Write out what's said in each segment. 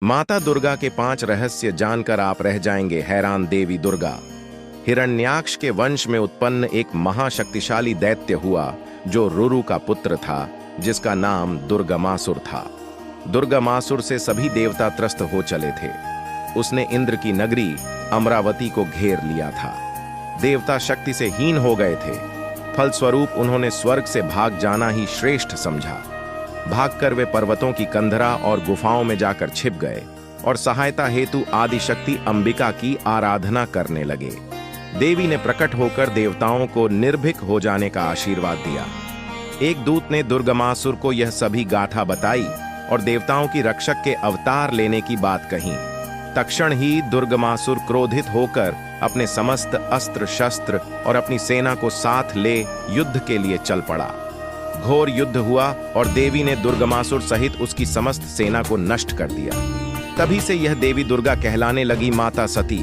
माता दुर्गा के 5 रहस्य जानकर आप रह जाएंगे हैरान। देवी दुर्गा हिरण्याक्ष के वंश में उत्पन्न एक महाशक्तिशाली दैत्य हुआ जो रुरु का पुत्र था, जिसका नाम दुर्गमासुर था। दुर्गमासुर से सभी देवता त्रस्त हो चले थे। उसने इंद्र की नगरी अमरावती को घेर लिया था। देवता शक्ति से हीन हो गए थे। फलस्वरूप उन्होंने स्वर्ग से भाग जाना ही श्रेष्ठ समझा। भागकर वे पर्वतों की कंधरा और गुफाओं में जाकर छिप गए और सहायता हेतु आदिशक्ति अंबिका की आराधना करने लगे। देवी ने प्रकट होकर देवताओं को निर्भीक हो जाने का आशीर्वाद दिया। एक दूत ने दुर्गमासुर को यह सभी गाथा बताई और देवताओं की रक्षक के अवतार लेने की बात कही। तत्क्षण ही दुर्गमासुर क्रोधित होकर अपने समस्त अस्त्र शस्त्र और अपनी सेना को साथ ले युद्ध के लिए चल पड़ा। घोर युद्ध हुआ और देवी ने दुर्गमासुर सहित उसकी समस्त सेना को नष्ट कर दिया। तभी से यह देवी दुर्गा कहलाने लगी माता सती।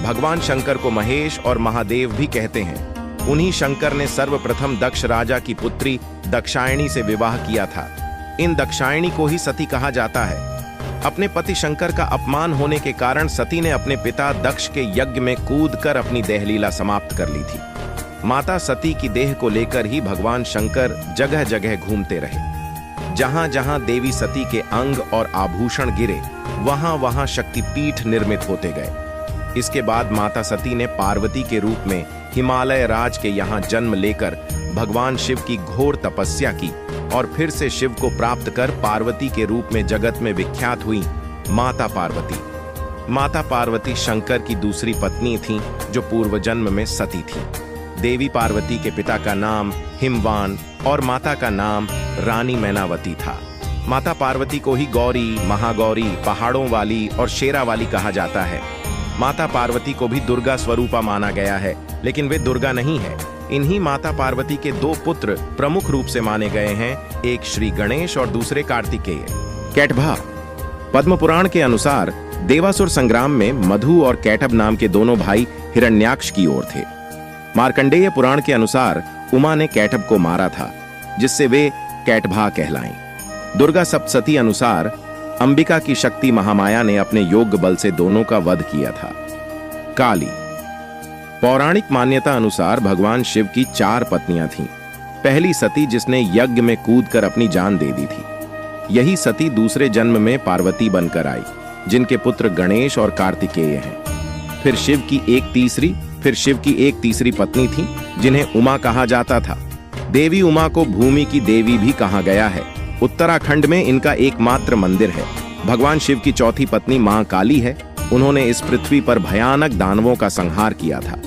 भगवान शंकर को महेश और महादेव भी कहते हैं। उन्हीं शंकर ने सर्वप्रथम दक्ष राजा की पुत्री दक्षायणी से विवाह किया था। इन दक्षायणी को ही सती कहा जाता है। अपने पति शंकर का अपमान होने के कारण सती ने अपने पिता दक्ष के यज्ञ में कूदकर अपनी देहलीला समाप्त कर ली थी। माता सती की देह को लेकर ही भगवान शंकर जगह जगह घूमते रहे। जहां जहां देवी सती के अंग और आभूषण गिरे, वहां वहां शक्तिपीठ निर्मित होते गए। इसके बाद माता सती ने पार्वती के रूप में हिमालय राज के यहाँ जन्म लेकर भगवान शिव की घोर तपस्या की और फिर से शिव को प्राप्त कर पार्वती के रूप में जगत में विख्यात हुई माता पार्वती। माता पार्वती शंकर की दूसरी पत्नी थीं, जो पूर्व जन्म में सती थी। देवी पार्वती के पिता का नाम हिमवान और माता का नाम रानी मैनावती था। माता पार्वती को ही गौरी, महागौरी, पहाड़ों वाली और शेरा वाली कहा जाता है। माता पार्वती को भी दुर्गा स्वरूपा माना गया है, लेकिन वे दुर्गा नहीं है। इन्हीं माता पार्वती के 2 पुत्र प्रमुख रूप से माने गए हैं, एक श्री गणेश और दूसरे कार्तिकेय। कैटभा पद्म पुराण के अनुसार देवासुर संग्राम में मधु और कैटभ नाम के दोनों भाई हिरण्याक्ष की ओर थे। मार्कंडेय पुराण के अनुसार उमा ने कैटभ को मारा था, जिससे वे कैटभा कहलाएं। दुर्गा सप्तशती अनुसार अंबिका की शक्ति महामाया ने अपने योग बल से दोनों का वध किया था। काली पौराणिक मान्यता अनुसार भगवान शिव की 4 पत्नियां थीं। पहली सती, जिसने यज्ञ में कूदकर अपनी जान दे दी थी। यही सती दूसरे जन्म में पार्वती बनकर आई, जिनके पुत्र गणेश और कार्तिकेय हैं। फिर शिव की एक तीसरी पत्नी थी, जिन्हें उमा कहा जाता था। देवी उमा को भूमि की देवी भी कहा गया है। उत्तराखंड में इनका एकमात्र मंदिर है। भगवान शिव की चौथी पत्नी मां काली है। उन्होंने इस पृथ्वी पर भयानक दानवों का संहार किया था।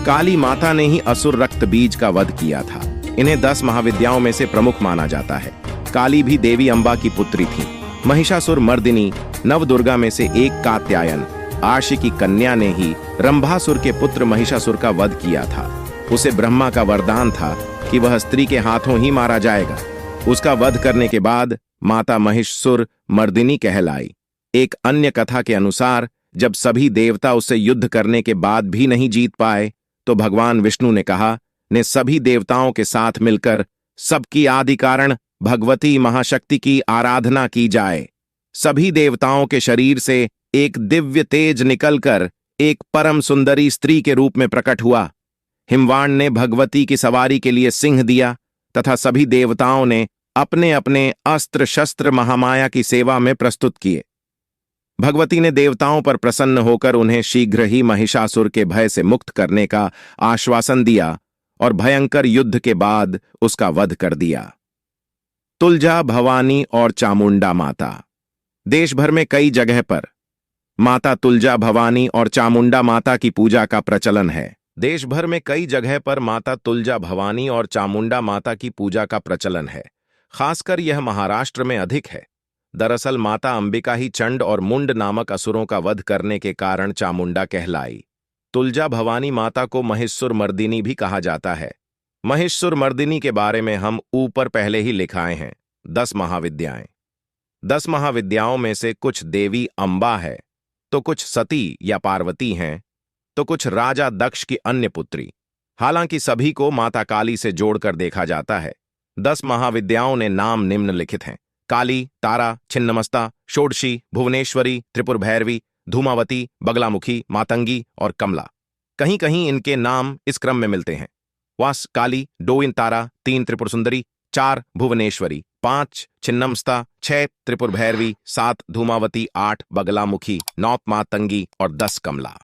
काली माता ने ही असुर रक्त बीज का वध किया था। इन्हें 10 महाविद्याओं में से प्रमुख माना जाता है। काली भी देवी अंबा की पुत्री थी। महिषासुर मर्दिनी नवदुर्गा में से एक कात्यायन आशी की कन्या ने ही रंभासुर के पुत्र महिषासुर का वध किया था। उसे ब्रह्मा का वरदान था कि वह स्त्री के हाथों ही मारा जाएगा। उसका वध करने के बाद माता महिषासुर मर्दिनी कहलाई। एक अन्य कथा के अनुसार जब सभी देवता उससे युद्ध करने के बाद भी नहीं जीत पाए, तो भगवान विष्णु ने कहा, ने सभी देवताओं के साथ मिलकर सबकी आदि कारण भगवती महाशक्ति की आराधना की जाए। सभी देवताओं के शरीर से एक दिव्य तेज निकलकर एक परम सुंदरी स्त्री के रूप में प्रकट हुआ। हिमवान ने भगवती की सवारी के लिए सिंह दिया तथा सभी देवताओं ने अपने अपने अस्त्र शस्त्र महामाया की सेवा में प्रस्तुत किए। भगवती ने देवताओं पर प्रसन्न होकर उन्हें शीघ्र ही महिषासुर के भय से मुक्त करने का आश्वासन दिया और भयंकर युद्ध के बाद उसका वध कर दिया। तुलजा, भवानी और चामुंडा माता। देश भर में कई जगह पर माता तुलजा, भवानी और चामुंडा माता की पूजा का प्रचलन है। देश भर में कई जगह पर माता तुलजा, भवानी और चामुंडा माता की पूजा का प्रचलन है। खासकर यह महाराष्ट्र में अधिक है। दरअसल माता अंबिका ही चंड और मुंड नामक असुरों का वध करने के कारण चामुंडा कहलाई। तुलजा भवानी माता को महिषासुर मर्दिनी भी कहा जाता है। महिषासुर मर्दिनी के बारे में हम ऊपर पहले ही लिखाए हैं। 10 महाविद्याएं। 10 महाविद्याओं में से कुछ देवी अंबा है, तो कुछ सती या पार्वती हैं, तो कुछ राजा दक्ष की अन्य पुत्री। हालांकि सभी को माता काली से जोड़कर देखा जाता है। 10 महाविद्याओं ने नाम निम्नलिखित हैं। काली, तारा, छिन्नमस्ता, षोडशी, भुवनेश्वरी, त्रिपुर भैरवी, धूमावती, बगलामुखी, मातंगी और कमला। कहीं कहीं इनके नाम इस क्रम में मिलते हैं: वास काली, 2 तारा, 3 त्रिपुर सुंदरी, 4 भुवनेश्वरी, 5 छिन्नमस्ता, 6 त्रिपुर भैरवी, 7 धूमावती, 8 बगलामुखी, 9 मातंगी और 10 कमला।